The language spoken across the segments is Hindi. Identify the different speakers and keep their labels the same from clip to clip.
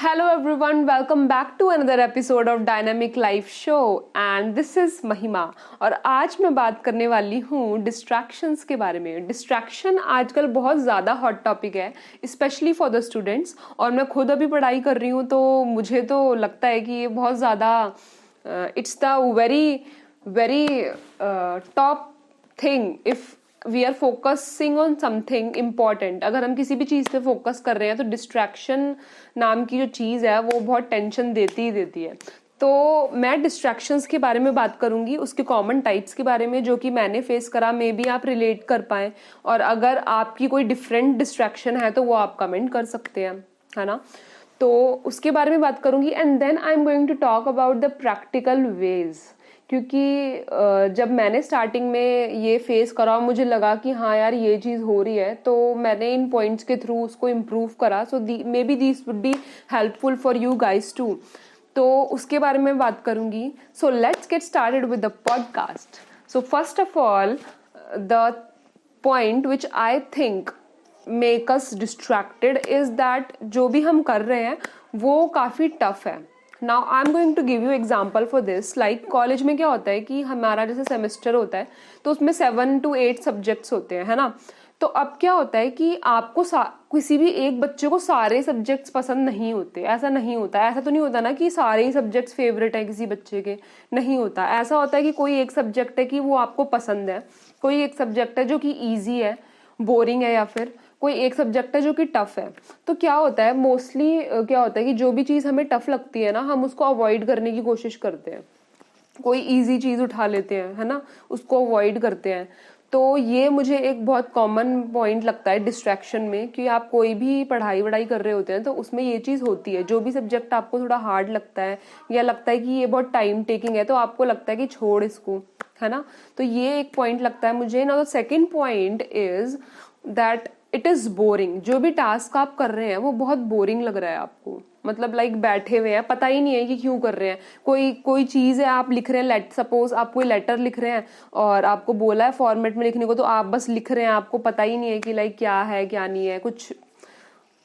Speaker 1: Hello everyone, welcome back to another episode of Dynamic Life Show and this is महिमा। और आज मैं बात करने वाली हूँ डिस्ट्रैक्शंस के बारे में। डिस्ट्रैक्शन आजकल बहुत ज़्यादा हॉट टॉपिक है, स्पेशली फॉर द स्टूडेंट्स। और मैं खुद अभी पढ़ाई कर रही हूँ तो मुझे तो लगता है कि ये बहुत ज़्यादा it's the very top thing if we are focusing on something important. अगर हम किसी भी चीज़ पे फोकस कर रहे हैं तो डिस्ट्रैक्शन नाम की जो चीज़ है वो बहुत टेंशन देती ही देती है। तो मैं डिस्ट्रैक्शंस के बारे में बात करूंगी, उसके कॉमन टाइप्स के बारे में जो कि मैंने फेस करा, मे बी आप रिलेट कर पाएँ। और अगर आपकी कोई डिफरेंट डिस्ट्रैक्शन है तो वो आप कमेंट कर सकते हैं, है ना। तो उसके बारे में बात करूंगी and then I am going to talk about the practical ways. क्योंकि जब मैंने स्टार्टिंग में ये फेस करा मुझे लगा कि हाँ यार ये चीज़ हो रही है, तो मैंने इन पॉइंट्स के थ्रू उसको इम्प्रूव करा। So maybe this would be helpful for you guys too. तो उसके बारे में बात करूंगी। So let's get started with the podcast. So first of all the point which I think make us distracted is that जो भी हम कर रहे हैं वो काफ़ी टफ है। Now I am going to give you example for this. Like college में क्या होता है कि हमारा जैसे सेमेस्टर होता है तो उसमें 7 to 8 सब्जेक्ट्स होते हैं, है ना। तो अब क्या होता है कि आपको किसी भी एक बच्चे को सारे सब्जेक्ट्स पसंद नहीं होते। ऐसा नहीं होता, ऐसा तो नहीं होता ना कि सारे ही सब्जेक्ट्स फेवरेट है किसी बच्चे के, नहीं होता। ऐसा होता है कि कोई एक सब्जेक्ट है कि वो आपको पसंद है, कोई एक सब्जेक्ट है जो कि ईजी है, बोरिंग है, या फिर कोई एक सब्जेक्ट है जो कि टफ है। तो क्या होता है मोस्टली क्या होता है कि जो भी चीज़ हमें टफ लगती है ना, हम उसको अवॉइड करने की कोशिश करते हैं। कोई इजी चीज़ उठा लेते हैं, है ना, उसको अवॉइड करते हैं। तो ये मुझे एक बहुत कॉमन पॉइंट लगता है डिस्ट्रैक्शन में कि आप कोई भी पढ़ाई वढ़ाई कर रहे होते हैं तो उसमें ये चीज़ होती है। जो भी सब्जेक्ट आपको थोड़ा हार्ड लगता है या लगता है कि ये बहुत टाइम टेकिंग है तो आपको लगता है कि छोड़ इसको, है ना। तो ये एक पॉइंट लगता है मुझे ना। The second point is that it is boring. जो भी टास्क आप कर रहे हैं वो बहुत बोरिंग लग रहा है आपको। मतलब लाइक बैठे हुए हैं, पता ही नहीं है कि क्यों कर रहे हैं। कोई चीज़ है, आप लिख रहे हैं, सपोज आप कोई लेटर लिख रहे हैं और आपको बोला है फॉर्मेट में लिखने को, तो आप बस लिख रहे हैं, आपको पता ही नहीं है कि लाइक क्या है क्या नहीं है, कुछ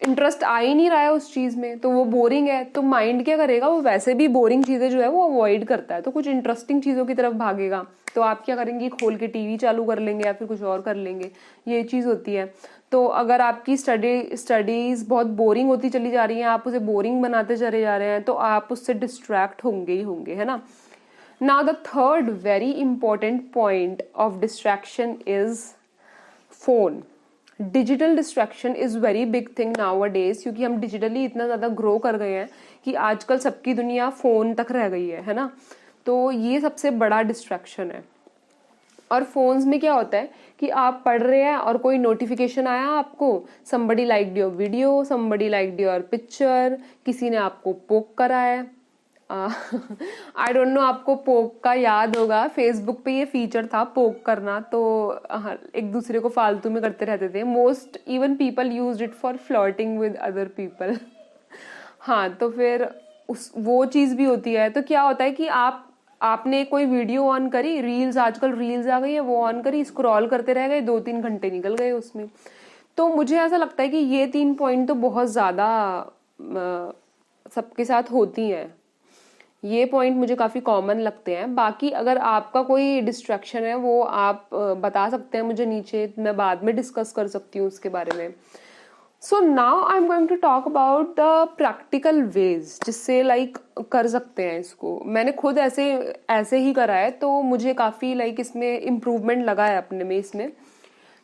Speaker 1: इंटरेस्ट आ ही नहीं रहा है उस चीज़ में, तो वो बोरिंग है। तो माइंड क्या करेगा, वो वैसे भी बोरिंग चीज़ें जो है वो अवॉइड करता है, तो कुछ इंटरेस्टिंग चीज़ों की तरफ भागेगा। तो आप क्या करेंगे, खोल के टीवी चालू कर लेंगे या फिर कुछ और कर लेंगे, ये चीज़ होती है। तो अगर आपकी स्टडीज़ बहुत बोरिंग होती चली जा रही है, आप उसे बोरिंग बनाते चले जा रहे हैं, तो आप उससे डिस्ट्रैक्ट होंगे ही होंगे, है ना। Now the third very important point of distraction is phone. Digital distraction is very big thing now a days, क्योंकि हम डिजिटली इतना ज़्यादा ग्रो कर गए हैं कि आजकल सबकी दुनिया फ़ोन तक रह गई है ना। तो ये सबसे बड़ा डिस्ट्रैक्शन है। और फोन्स में क्या होता है कि आप पढ़ रहे हैं और कोई नोटिफिकेशन आया आपको, somebody liked your video, somebody liked your picture, किसी ने आपको पोक करा है। आई डोंट नो आपको पोक का याद होगा, फेसबुक पे ये फीचर था पोक करना। तो एक दूसरे को फालतू में करते रहते थे। Most even people used it for flirting with other people. हाँ, तो फिर वो चीज़ भी होती है। तो क्या होता है कि आपने कोई वीडियो ऑन करी, रील्स, आजकल रील्स आ गई है, वो ऑन करी, स्क्रॉल करते रह गए, 2-3 घंटे निकल गए उसमें। तो मुझे ऐसा लगता है कि ये 3 पॉइंट तो बहुत ज़्यादा सबके साथ होती हैं। ये पॉइंट मुझे काफ़ी कॉमन लगते हैं। बाकी अगर आपका कोई डिस्ट्रैक्शन है वो आप बता सकते हैं मुझे नीचे, मैं बाद में डिस्कस कर सकती हूँ उसके बारे में। So now I am going to talk about the practical ways जिससे लाइक कर सकते हैं इसको। मैंने खुद ऐसे ही करा है, तो मुझे काफ़ी लाइक इसमें इम्प्रूवमेंट लगा है अपने में इसमें।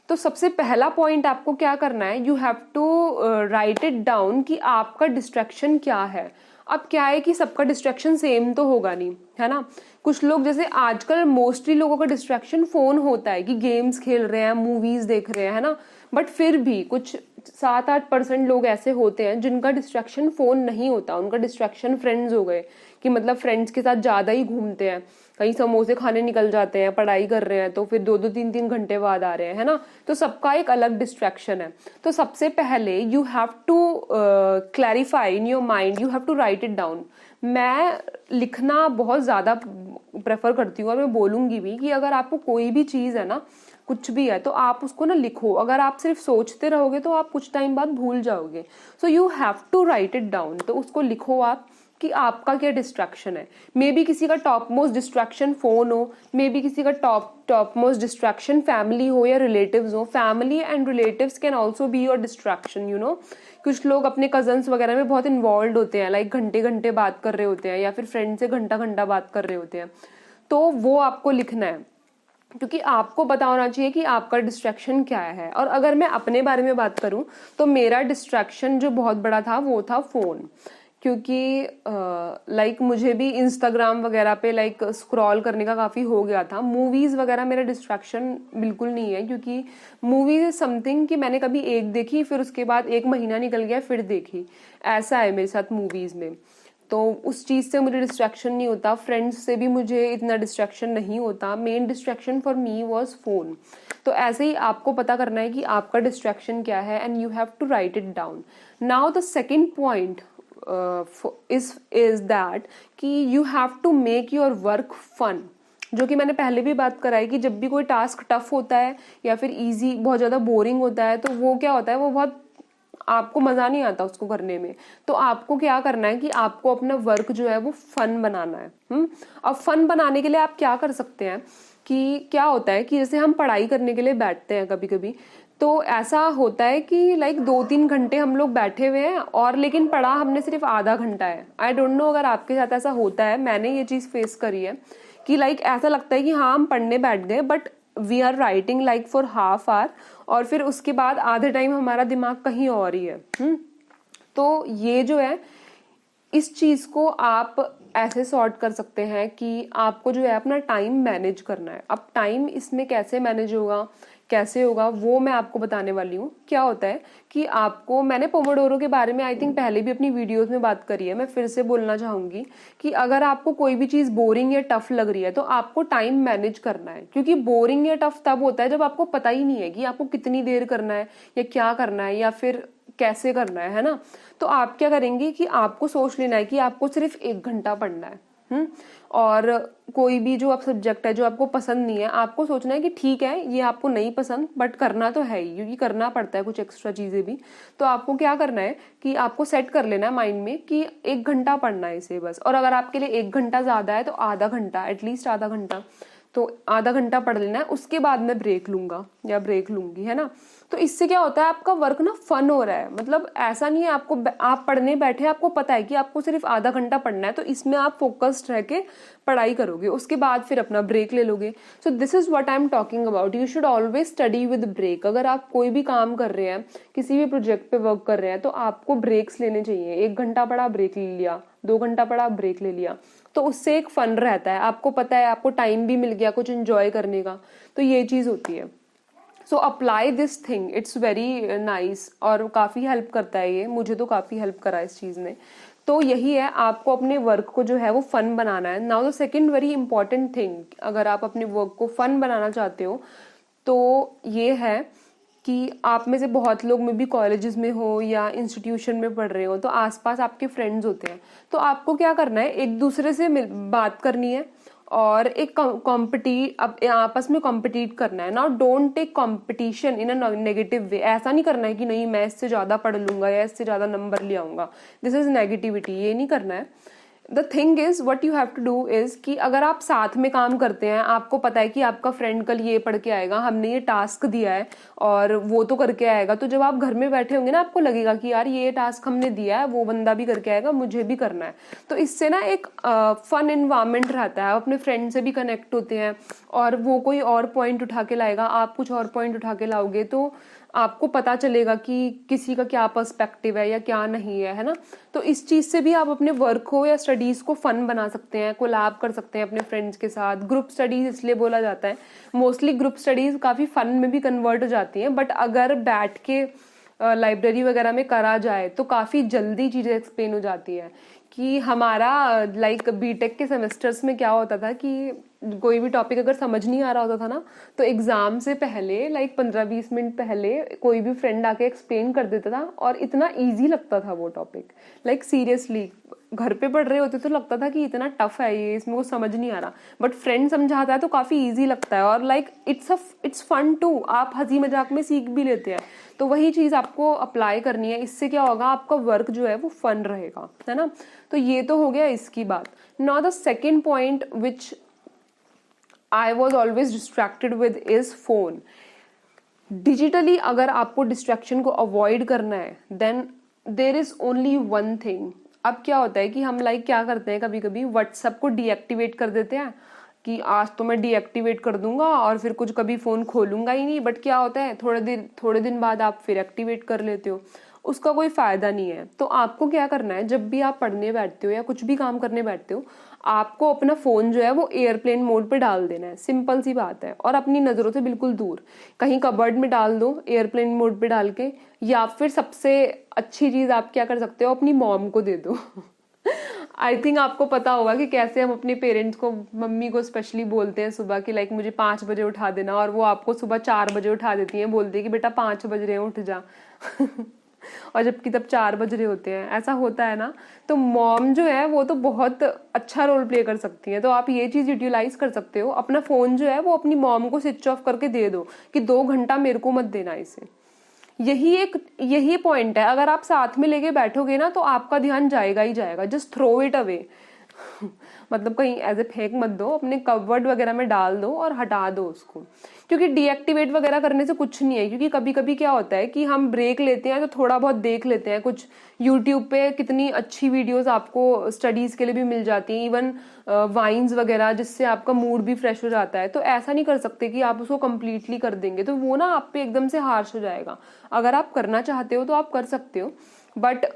Speaker 1: तो सबसे पहला पॉइंट आपको क्या करना है, you have to write it down कि आपका डिस्ट्रैक्शन क्या है। अब क्या है कि सबका डिस्ट्रैक्शन सेम तो होगा नहीं, है ना। कुछ लोग, जैसे आजकल मोस्टली लोगों का डिस्ट्रैक्शन फोन होता है कि गेम्स खेल रहे हैं, मूवीज देख रहे हैं, है ना। बट फिर भी कुछ 7-8% लोग ऐसे होते हैं जिनका डिस्ट्रैक्शन फोन नहीं होता, उनका डिस्ट्रैक्शन फ्रेंड्स हो गए। कि मतलब फ्रेंड्स के साथ ज़्यादा ही घूमते हैं, कहीं समोसे खाने निकल जाते हैं, पढ़ाई कर रहे हैं तो फिर 2-2 3-3 घंटे बाद आ रहे हैं, है ना। तो सबका एक अलग डिस्ट्रैक्शन है। तो सबसे पहले you have to clarify in your mind, you have to write it down. मैं लिखना बहुत ज़्यादा प्रेफर करती हूँ और मैं बोलूँगी भी कि अगर आपको कोई भी चीज़ है ना, कुछ भी है, तो आप उसको ना लिखो। अगर आप सिर्फ सोचते रहोगे तो आप कुछ टाइम बाद भूल जाओगे। So you have to write it down. तो उसको लिखो आप कि आपका क्या डिस्ट्रैक्शन है। मे बी किसी का टॉप मोस्ट डिस्ट्रैक्शन फोन हो, मे बी किसी का टॉप मोस्ट डिस्ट्रैक्शन फैमिली हो या रिलेटिव्स हो। Family and relatives can also be your distraction, you know. कुछ लोग अपने कजन्स वगैरह में बहुत इन्वॉल्व होते हैं, लाइक घंटे घंटे बात कर रहे होते हैं, या फिर फ्रेंड से घंटा घंटा बात कर रहे होते हैं। तो वो आपको लिखना है, क्योंकि आपको पता होना चाहिए कि आपका डिस्ट्रैक्शन क्या है। और अगर मैं अपने बारे में बात करूं तो मेरा डिस्ट्रैक्शन जो बहुत बड़ा था वो था फ़ोन। क्योंकि लाइक मुझे भी इंस्टाग्राम वगैरह पे लाइक स्क्रॉल करने का काफ़ी हो गया था। मूवीज़ वगैरह मेरा डिस्ट्रैक्शन बिल्कुल नहीं है, क्योंकि मूवीज इज समथिंग कि मैंने कभी एक देखी, फिर उसके बाद एक महीना निकल गया फिर देखी, ऐसा है मेरे साथ मूवीज़ में। तो उस चीज़ से मुझे डिस्ट्रैक्शन नहीं होता। फ्रेंड्स से भी मुझे इतना डिस्ट्रैक्शन नहीं होता। Main distraction for me was phone. तो ऐसे ही आपको पता करना है कि आपका डिस्ट्रैक्शन क्या है, and you have to write it down. Now the second point is that कि you have to make your work fun. जो कि मैंने पहले भी बात कराई कि जब भी कोई टास्क टफ होता है या फिर इजी बहुत ज़्यादा बोरिंग होता है, तो वो क्या होता है, वो बहुत आपको मज़ा नहीं आता उसको करने में। तो आपको क्या करना है कि आपको अपना वर्क जो है वो फन बनाना है। अब फन बनाने के लिए आप क्या कर सकते हैं कि क्या होता है कि जैसे हम पढ़ाई करने के लिए बैठते हैं कभी कभी, तो ऐसा होता है कि लाइक 2-3 घंटे हम लोग बैठे हुए हैं और लेकिन पढ़ा हमने सिर्फ आधा घंटा है। आई डोंट नो अगर आपके साथ ऐसा होता है, मैंने ये चीज़ फेस करी है कि लाइक ऐसा लगता है कि हाँ हम पढ़ने बैठ गए, but we are writing like for half hour, और फिर उसके बाद आधे टाइम हमारा दिमाग कहीं और ही है। तो ये जो है, इस चीज़ को आप ऐसे सॉर्ट कर सकते हैं कि आपको जो है अपना टाइम मैनेज करना है। अब टाइम इसमें कैसे मैनेज होगा, कैसे होगा, वो मैं आपको बताने वाली हूँ। क्या होता है कि आपको, मैंने पोमोडोरो के बारे में आई थिंक पहले भी अपनी वीडियोस में बात करी है, मैं फिर से बोलना चाहूँगी कि अगर आपको कोई भी चीज़ बोरिंग या टफ लग रही है तो आपको टाइम मैनेज करना है। क्योंकि बोरिंग या टफ तब होता है जब आपको पता ही नहीं है कि आपको कितनी देर करना है या क्या करना है या फिर कैसे करना है ना। तो आप क्या करेंगे कि आपको सोच लेना है कि आपको सिर्फ 1 घंटा पढ़ना है। और कोई भी जो आप सब्जेक्ट है जो आपको पसंद नहीं है, आपको सोचना है कि ठीक है ये आपको नहीं पसंद बट करना तो है ही, क्योंकि करना पड़ता है कुछ एक्स्ट्रा चीजें भी। तो आपको क्या करना है कि आपको सेट कर लेना है माइंड में कि 1 घंटा पढ़ना है इसे बस। और अगर आपके लिए 1 घंटा ज्यादा है तो आधा घंटा, एटलीस्ट आधा घंटा, तो आधा घंटा पढ़ लेना है। उसके बाद मैं ब्रेक लूंगा या ब्रेक लूंगी, है ना। तो इससे क्या होता है, आपका वर्क ना फन हो रहा है। मतलब ऐसा नहीं है आपको, आप पढ़ने बैठे आपको पता है कि आपको सिर्फ आधा घंटा पढ़ना है, तो इसमें आप फोकस्ड रह के पढ़ाई करोगे, उसके बाद फिर अपना ब्रेक ले लोगे। So this is what I am talking about. You should always study with break. अगर आप कोई भी काम कर रहे हैं, किसी भी प्रोजेक्ट पे वर्क कर रहे हैं, तो आपको ब्रेक्स लेने चाहिए। 1 घंटा पढ़ा ब्रेक ले लिया, 2 घंटा पढ़ा ब्रेक ले लिया, तो उससे एक फन रहता है। आपको पता है आपको टाइम भी मिल गया कुछ एंजॉय करने का। तो ये चीज होती है। So apply this thing, it's very nice, और काफ़ी हेल्प करता है ये, मुझे तो काफ़ी हेल्प करा इस चीज़ ने। तो यही है, आपको अपने वर्क को जो है वो फन बनाना है। Now the second very important thing, अगर आप अपने वर्क को फन बनाना चाहते हो तो ये है कि आप में से बहुत लोग में भी कॉलेजेस में हो या इंस्टीट्यूशन में पढ़ रहे हो, तो आसपास आपके फ्रेंड्स होते हैं। तो आपको क्या करना है, एक दूसरे से बात करनी है और एक आपस में कॉम्पिटिट करना है ना। Don't take competition in a negative way. ऐसा नहीं करना है कि नहीं मैं इससे ज्यादा पढ़ लूंगा या इससे ज्यादा नंबर ले आऊंगा, दिस इज नेगेटिविटी, ये नहीं करना है। The thing is what you have to do is कि अगर आप साथ में काम करते हैं, आपको पता है कि आपका फ्रेंड कल ये पढ़ के आएगा, हमने ये टास्क दिया है और वो तो करके आएगा, तो जब आप घर में बैठे होंगे ना, आपको लगेगा कि यार ये टास्क हमने दिया है, वो बंदा भी करके आएगा, मुझे भी करना है। तो इससे ना एक फन एनवायरनमेंट रहता है, आप अपने फ्रेंड से भी कनेक्ट होते हैं और वो कोई और पॉइंट उठा के लाएगा, आप कुछ और पॉइंट उठा के लाओगे, तो आपको पता चलेगा कि किसी का क्या पर्सपेक्टिव है या क्या नहीं है ना। तो इस चीज से भी आप अपने वर्क को या स्टडीज को फन बना सकते हैं, कोलैब कर सकते हैं अपने फ्रेंड्स के साथ। ग्रुप स्टडीज इसलिए बोला जाता है, मोस्टली ग्रुप स्टडीज काफी फन में भी कन्वर्ट हो जाती हैं, बट अगर बैठ के लाइब्रेरी वगैरह में करा जाए तो काफी जल्दी चीजें एक्सप्लेन हो जाती है। कि हमारा लाइक बीटेक के सेमेस्टर्स में क्या होता था कि कोई भी टॉपिक अगर समझ नहीं आ रहा होता था ना, तो एग्जाम से पहले लाइक 15-20 मिनट पहले कोई भी फ्रेंड आके एक्सप्लेन कर देता था और इतना इजी लगता था वो टॉपिक, लाइक सीरियसली घर पे पढ़ रहे होते तो लगता था कि इतना टफ है ये, इसमें कुछ समझ नहीं आ रहा, बट फ्रेंड समझाता है तो काफ़ी इजी लगता है, और लाइक इट्स फन टू, आप हंसी मजाक में सीख भी लेते हैं। तो वही चीज़ आपको अप्लाई करनी है, इससे क्या होगा, आपका वर्क जो है वो फन रहेगा, है ना। तो ये तो हो गया इसकी बात। Now the second point which I was always distracted with is phone. Digitally अगर आपको डिस्ट्रैक्शन को अवॉइड करना है then there is only one thing. अब क्या होता है कि हम लाइक क्या करते हैं, कभी कभी व्हाट्सएप को डीएक्टिवेट कर देते हैं कि आज तो मैं डीएक्टिवेट कर दूंगा और फिर कुछ कभी फोन खोलूंगा ही नहीं, बट क्या होता है थोड़े दिन बाद आप फिर एक्टिवेट कर लेते हो, उसका कोई फायदा नहीं है। तो आपको क्या करना है, जब भी आप पढ़ने बैठते हो या कुछ भी काम करने बैठते हो, आपको अपना फोन जो है वो एयरप्लेन मोड पे डाल देना है, सिंपल सी बात है, और अपनी नजरों से बिल्कुल दूर कहीं कबर्ड में डाल दो एयरप्लेन मोड पे डाल के, या फिर सबसे अच्छी चीज आप क्या कर सकते हो, अपनी मॉम को दे दो। आई थिंक आपको पता होगा कि कैसे हम अपने पेरेंट्स को, मम्मी को स्पेशली बोलते हैं सुबह कि लाइक मुझे 5 बजे उठा देना, और वो आपको सुबह 4 बजे उठा देती हैं, बोलती है कि बेटा 5 बज रहे हैं उठ जा। और जबकि तब 4 बज रहे होते हैं, ऐसा होता है ना। तो मॉम जो है वो तो बहुत अच्छा रोल प्ले कर सकती है, तो आप ये चीज यूटिलाइज कर सकते हो, अपना फोन जो है वो अपनी मॉम को स्विच ऑफ करके दे दो कि 2 घंटा मेरे को मत देना इसे। यही पॉइंट है, अगर आप साथ में लेके बैठोगे ना तो आपका ध्यान जाएगा ही जाएगा, जस्ट थ्रो इट अवे। मतलब कहीं ऐसे फेंक मत दो, अपने कवर्ड वगैरह में डाल दो और हटा दो उसको, क्योंकि डीएक्टिवेट वगैरह करने से कुछ नहीं है। क्योंकि कभी कभी क्या होता है कि हम ब्रेक लेते हैं तो थोड़ा बहुत देख लेते हैं, कुछ यूट्यूब पे कितनी अच्छी वीडियोस आपको स्टडीज के लिए भी मिल जाती हैं, इवन वाइन्स वगैरह, जिससे आपका मूड भी फ्रेश हो जाता है। तो ऐसा नहीं कर सकते कि आप उसको कंप्लीटली कर देंगे, तो वो ना आप पे एकदम से हार्श हो जाएगा। अगर आप करना चाहते हो तो आप कर सकते हो, बट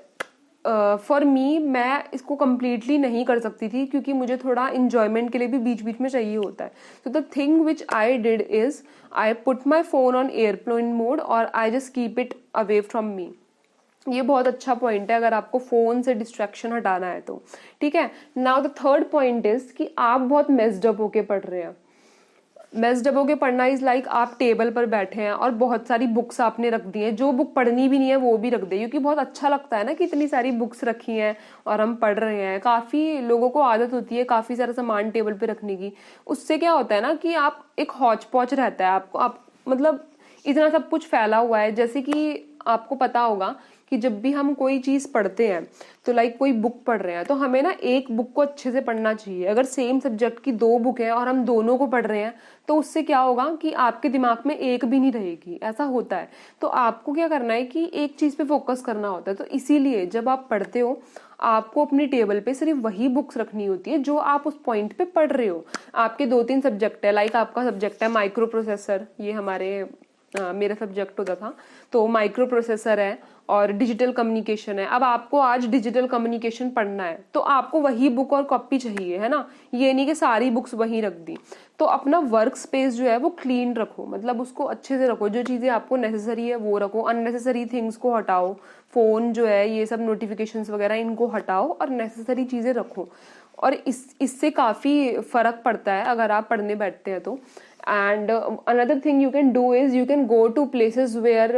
Speaker 1: फॉर मी मैं इसको कम्प्लीटली नहीं कर सकती थी, क्योंकि मुझे थोड़ा इंजॉयमेंट के लिए भी बीच बीच में चाहिए होता है। तो the thing which I did is I put my phone on airplane mode और I just keep it away from me. ये बहुत अच्छा पॉइंट है अगर आपको फोन से डिस्ट्रैक्शन हटाना है तो, ठीक है। Now the third point is कि आप बहुत मेस्ड अप होके पढ़ रहे हैं। मेस्ड अप होके पढ़ना इज लाइक आप टेबल पर बैठे हैं और बहुत सारी बुक्स आपने रख दी हैं, जो बुक पढ़नी भी नहीं है वो भी रख दे, क्योंकि बहुत अच्छा लगता है ना कि इतनी सारी बुक्स रखी हैं और हम पढ़ रहे हैं। काफी लोगों को आदत होती है काफी सारा सामान टेबल पे रखने की। उससे क्या होता है ना कि आप एक हौच पौच रहता है आपको, आप मतलब इतना सब कुछ फैला हुआ है। जैसे कि आपको पता होगा कि जब भी हम कोई चीज पढ़ते हैं तो लाइक कोई बुक पढ़ रहे हैं तो हमें ना एक बुक को अच्छे से पढ़ना चाहिए। अगर सेम सब्जेक्ट की 2 बुक है और हम दोनों को पढ़ रहे हैं तो उससे क्या होगा कि आपके दिमाग में एक भी नहीं रहेगी, ऐसा होता है। तो आपको क्या करना है कि एक चीज पे फोकस करना होता है। तो इसीलिए जब आप पढ़ते हो आपको अपनी टेबल पे सिर्फ वही बुक्स रखनी होती है जो आप उस पॉइंट पे पढ़ रहे हो। आपके 2-3 सब्जेक्ट है, लाइक आपका सब्जेक्ट है माइक्रो प्रोसेसर, ये मेरा सब्जेक्ट होता था, तो माइक्रो प्रोसेसर है और डिजिटल कम्युनिकेशन है। अब आपको आज डिजिटल कम्युनिकेशन पढ़ना है तो आपको वही बुक और कॉपी चाहिए, है ना। ये नहीं कि सारी बुक्स वहीं रख दी। तो अपना वर्क स्पेस जो है वो क्लीन रखो, मतलब उसको अच्छे से रखो, जो चीजें आपको नेसेसरी है वो रखो, अननेसेसरी थिंग्स को हटाओ। फोन जो है ये सब नोटिफिकेशंस वगैरह इनको हटाओ और नेसेसरी चीजें रखो, और इससे काफी फर्क पड़ता है अगर आप पढ़ने बैठते हैं तो। And another thing you can do is you can go to places where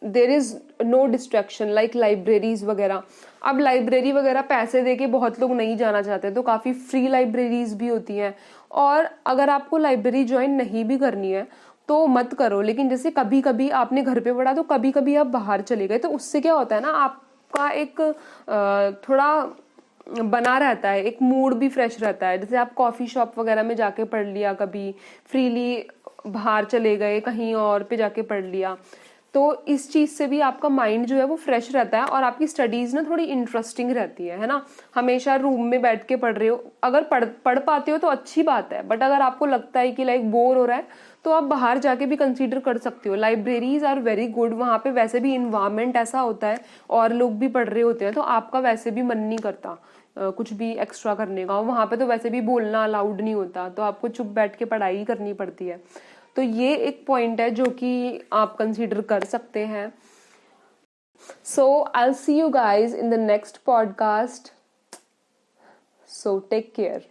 Speaker 1: there is no distraction, like libraries वगैरह। अब लाइब्रेरी वगैरह पैसे देके बहुत लोग नहीं जाना चाहते, तो काफी फ्री लाइब्रेरीज भी होती हैं। और अगर आपको लाइब्रेरी ज्वाइन नहीं भी करनी है तो मत करो, लेकिन जैसे कभी कभी आपने घर पे पढ़ा तो कभी कभी आप बाहर चले गए, तो उससे क्या होता है ना आपका एक थोड़ा बना रहता है, एक मूड भी फ्रेश रहता है। जैसे आप कॉफी शॉप वगैरह में जाके पढ़ लिया, कभी फ्रीली बाहर चले गए कहीं और पे जाके पढ़ लिया, तो इस चीज से भी आपका माइंड जो है वो फ्रेश रहता है और आपकी स्टडीज ना थोड़ी इंटरेस्टिंग रहती है ना। हमेशा रूम में बैठ के पढ़ रहे हो, अगर पढ़ पाते हो तो अच्छी बात है, बट अगर आपको लगता है कि लाइक बोर हो रहा है तो आप बाहर जाके भी कंसीडर कर सकते हो। लाइब्रेरीज आर वेरी गुड, वहां पे वैसे भी इन्वायरमेंट ऐसा होता है और लोग भी पढ़ रहे होते हैं, तो आपका वैसे भी मन नहीं करता कुछ भी एक्स्ट्रा करने का। वहां पे तो वैसे भी बोलना अलाउड नहीं होता, तो आपको चुप बैठ के पढ़ाई करनी पड़ती है। तो ये एक पॉइंट है जो कि आप कंसीडर कर सकते हैं। So I will see you guys in the next podcast, so take care.